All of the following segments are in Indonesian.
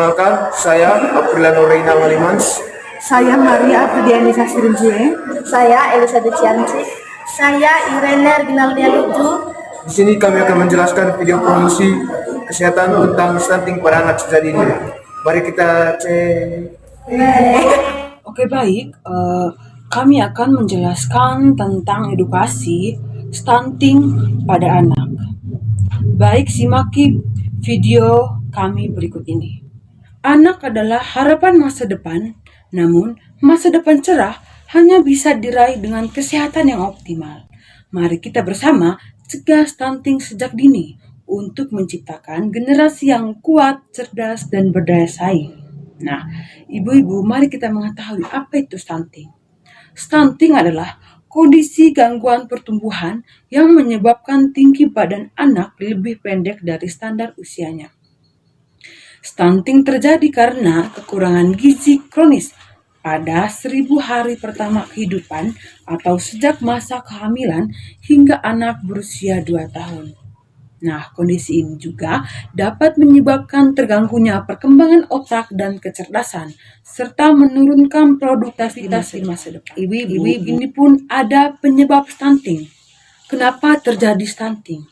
Perkenalkan, saya Apriliano Reina Malimans. Saya Maria Apridianisa Sirinjue. Saya Elizabeth Cianci. Saya Irene Ginaldia Luju. Di sini kami akan menjelaskan video promosi kesehatan tentang stunting pada anak sejak dini. Mari kita cek. Oke, baik. Kami akan menjelaskan tentang edukasi stunting pada anak. Baik, simaki video kami berikut ini. Anak adalah harapan masa depan, namun masa depan cerah hanya bisa diraih dengan kesehatan yang optimal. Mari kita bersama cegah stunting sejak dini untuk menciptakan generasi yang kuat, cerdas, dan berdaya saing. Nah, ibu-ibu, mari kita mengetahui apa itu stunting. Stunting adalah kondisi gangguan pertumbuhan yang menyebabkan tinggi badan anak lebih pendek dari standar usianya. Stunting terjadi karena kekurangan gizi kronis pada 1000 hari pertama kehidupan atau sejak masa kehamilan hingga anak berusia 2 tahun. Nah, kondisi ini juga dapat menyebabkan terganggunya perkembangan otak dan kecerdasan, serta menurunkan produktivitas di masa depan. Ibu-ibu, ini pun ada penyebab stunting. Kenapa terjadi stunting?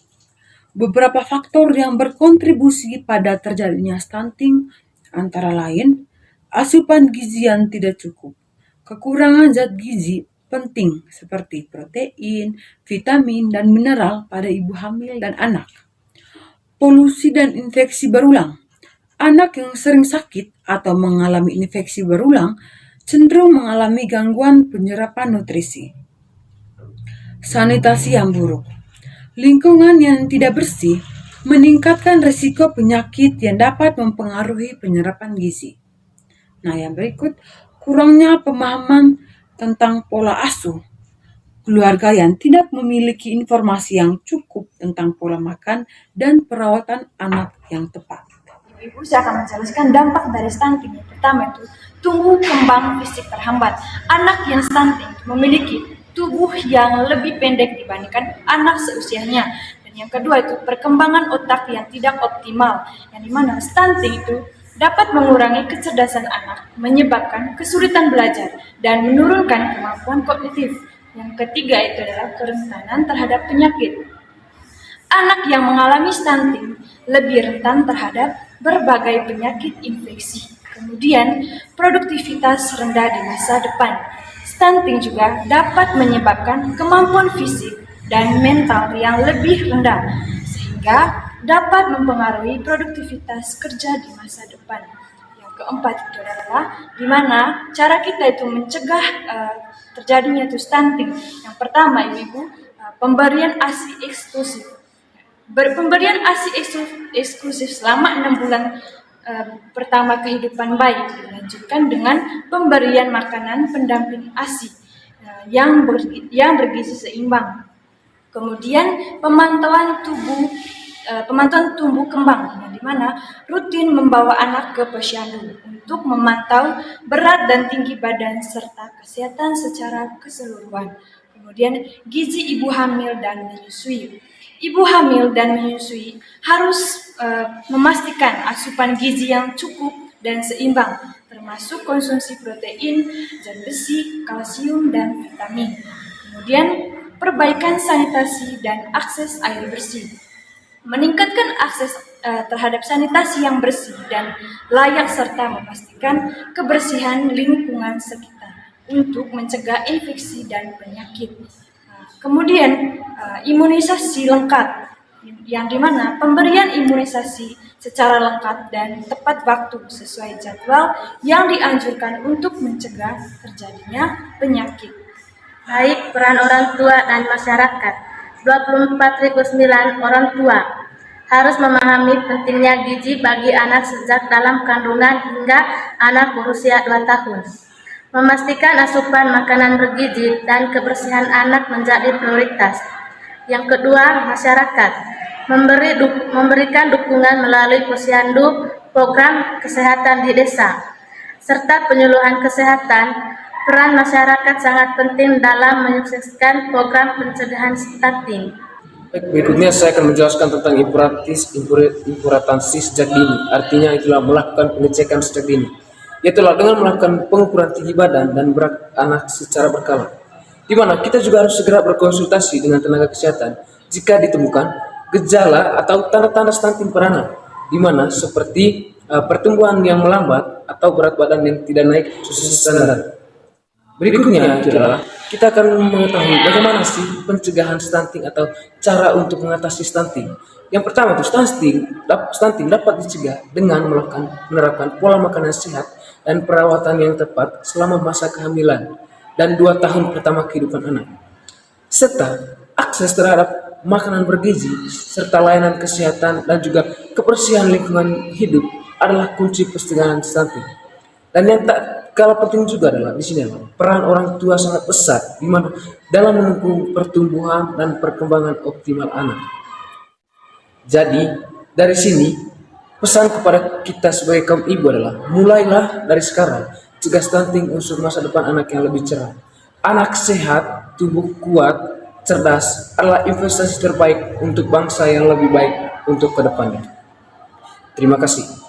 Beberapa faktor yang berkontribusi pada terjadinya stunting antara lain asupan gizi yang tidak cukup, kekurangan zat gizi penting seperti protein, vitamin, dan mineral pada ibu hamil dan anak. Polusi dan infeksi berulang. Anak yang sering sakit atau mengalami infeksi berulang cenderung mengalami gangguan penyerapan nutrisi. Sanitasi yang buruk. Lingkungan yang tidak bersih meningkatkan risiko penyakit yang dapat mempengaruhi penyerapan gizi. Nah, yang berikut, kurangnya pemahaman tentang pola asuh. Keluarga yang tidak memiliki informasi yang cukup tentang pola makan dan perawatan anak yang tepat. Ibu saya akan menjelaskan dampak dari stunting. Yang pertama itu tumbuh kembang fisik terhambat. Anak yang stunting memiliki tubuh yang lebih pendek dibandingkan anak seusianya. Dan yang kedua itu perkembangan otak yang tidak optimal, yang dimana stunting itu dapat mengurangi kecerdasan anak, menyebabkan kesulitan belajar, dan menurunkan kemampuan kognitif. Yang ketiga itu adalah kerentanan terhadap penyakit. Anak yang mengalami stunting lebih rentan terhadap berbagai penyakit infeksi. Kemudian, produktivitas rendah di masa depan. Stunting juga dapat menyebabkan kemampuan fisik dan mental yang lebih rendah, sehingga dapat mempengaruhi produktivitas kerja di masa depan. Yang keempat itu adalah di mana cara kita itu mencegah terjadinya itu stunting. Yang pertama, ibu, pemberian ASI eksklusif. Pemberian ASI eksklusif selama 6 bulan pertama kehidupan bayi dilanjutkan dengan pemberian makanan pendamping ASI yang bergizi seimbang. Kemudian pemantauan tumbuh kembang, yang dimana rutin membawa anak ke posyandu untuk memantau berat dan tinggi badan serta kesehatan secara keseluruhan. Kemudian gizi ibu hamil dan menyusui. Ibu hamil dan menyusui harus memastikan asupan gizi yang cukup dan seimbang, termasuk konsumsi protein, zat besi, kalsium, dan vitamin. Kemudian perbaikan sanitasi dan akses air bersih. Meningkatkan akses terhadap sanitasi yang bersih dan layak serta memastikan kebersihan lingkungan sekitar untuk mencegah infeksi dan penyakit. Kemudian imunisasi lengkap, yang dimana pemberian imunisasi secara lengkap dan tepat waktu sesuai jadwal yang dianjurkan untuk mencegah terjadinya penyakit. Baik, peran orang tua dan masyarakat. 24.009 orang tua harus memahami pentingnya gizi bagi anak sejak dalam kandungan hingga anak berusia 2 tahun. Memastikan asupan makanan bergizi dan kebersihan anak menjadi prioritas. Yang kedua, masyarakat memberikan dukungan melalui posyandu, program kesehatan di desa, serta penyuluhan kesehatan. Peran masyarakat sangat penting dalam menyukseskan program pencegahan stunting. Baik, berikutnya saya akan menjelaskan tentang importansi sejak dini. Artinya itulah melakukan pengecekan sejak dini. Yaitulah dengan melakukan pengukuran tinggi badan dan berat anak secara berkala. Di mana kita juga harus segera berkonsultasi dengan tenaga kesehatan jika ditemukan gejala atau tanda-tanda stunting pada anak, di mana seperti pertumbuhan yang melambat atau berat badan yang tidak naik sesuai standar. Berikutnya adalah kita akan mengetahui bagaimana sih pencegahan stunting atau cara untuk mengatasi stunting. Yang pertama itu stunting dapat dicegah dengan menerapkan pola makan yang sehat dan perawatan yang tepat selama masa kehamilan dan 2 tahun pertama kehidupan anak. Serta akses terhadap makanan bergizi serta layanan kesehatan dan juga kebersihan lingkungan hidup adalah kunci pencegahan stunting. Dan yang tak kalah penting juga adalah di sini adalah peran orang tua sangat besar di mana dalam mendukung pertumbuhan dan perkembangan optimal anak. Jadi dari sini pesan kepada kita sebagai kaum ibu adalah mulailah dari sekarang cegah stunting untuk masa depan anak yang lebih cerah. Anak sehat, tubuh kuat, cerdas adalah investasi terbaik untuk bangsa yang lebih baik untuk kedepannya. Terima kasih.